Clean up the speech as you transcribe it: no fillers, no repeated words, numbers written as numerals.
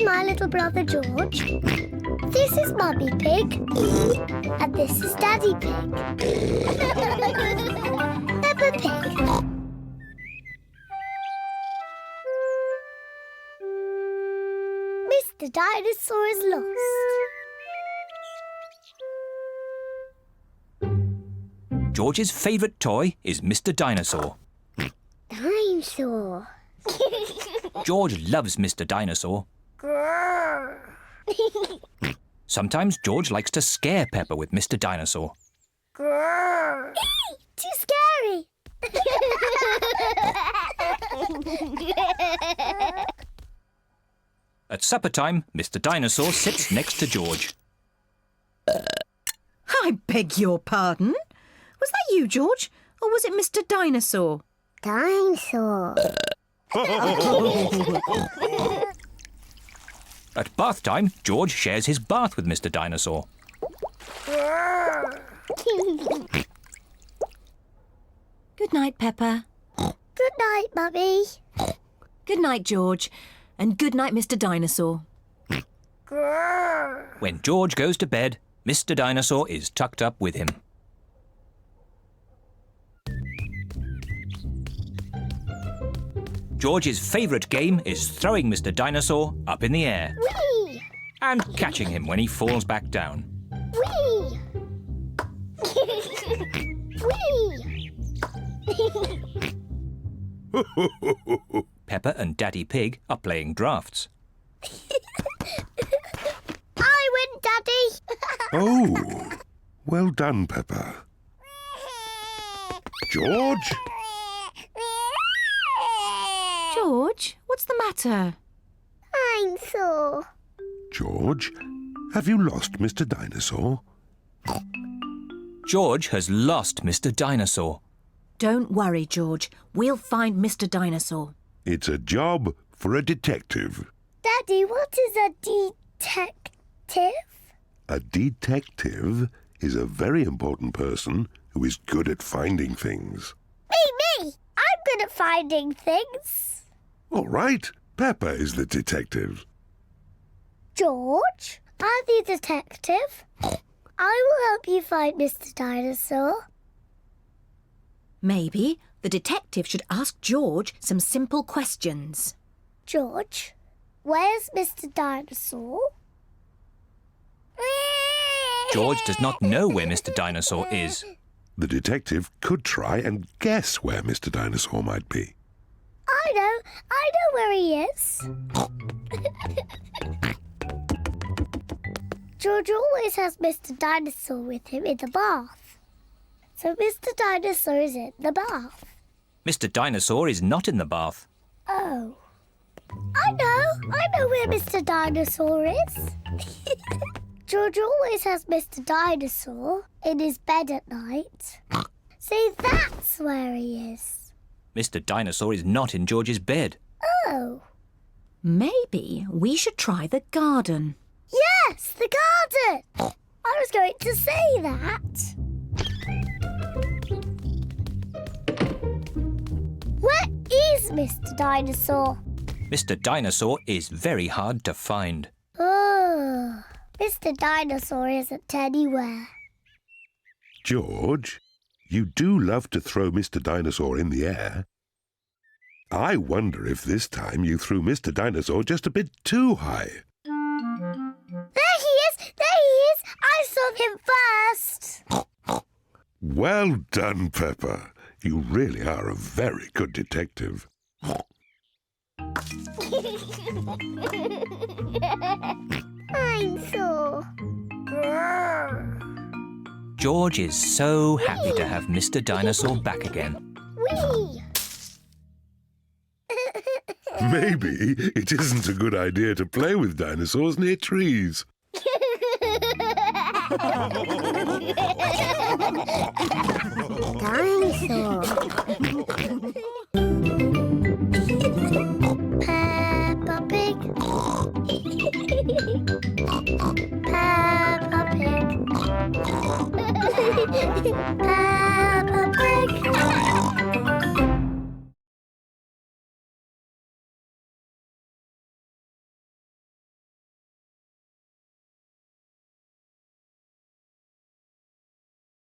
is my little brother George. This is Mummy Pig. And this is Daddy Pig. Peppa Pig. Mr. Dinosaur is lost. George's favourite toy is Mr. Dinosaur. Dinosaur. George loves Mr. Dinosaur. Sometimes George likes to scare Peppa with Mr. Dinosaur. Too scary. At supper time, Mr. Dinosaur sits next to George. I beg your pardon? Was that you, George? Or was it Mr. Dinosaur? Dinosaur. At bath time, George shares his bath with Mr. Dinosaur. Good night, Peppa. Good night, Mummy. Good night, George. And good night, Mr. Dinosaur. When George goes to bed, Mr. Dinosaur is tucked up with him. George's favourite game is throwing Mr. Dinosaur up in the air Whee! and catching him when he falls back down. Whee! Whee! Peppa and Daddy Pig are playing drafts. I win, Daddy. Oh, well done, Peppa. George? George, what's the matter? Dinosaur. George, have you lost Mr. Dinosaur? George has lost Mr. Dinosaur. Don't worry, George. We'll find Mr. Dinosaur. It's a job for a detective. Daddy, what is a detective? A detective is a very important person who is good at finding things. Me! I'm good at finding things. All right, Peppa is the detective. George, I'm the detective. I will help you find Mr. Dinosaur. Maybe the detective should ask George some simple questions. George, where's Mr. Dinosaur? George does not know where Mr. Dinosaur is. The detective could try and guess where Mr. Dinosaur might be. I know where he is. George always has Mr. Dinosaur with him in the bath. So Mr. Dinosaur is in the bath. Mr. Dinosaur is not in the bath. Oh. I know where Mr. Dinosaur is. George always has Mr. Dinosaur in his bed at night. See, that's where he is. Mr. Dinosaur is not in George's bed. Oh. Maybe we should try the garden. Yes, the garden. I was going to say that. Where is Mr. Dinosaur? Mr. Dinosaur is very hard to find. Oh, Mr. Dinosaur isn't anywhere. George, you do love to throw Mr. Dinosaur in the air. I wonder if this time you threw Mr. Dinosaur just a bit too high. There he is! There he is! I saw him first! Well done, Peppa. You really are a very good detective. Dinosaur. George is so happy to have Mr. Dinosaur back again. Whee! Maybe it isn't a good idea to play with dinosaurs near trees. Dinosaur.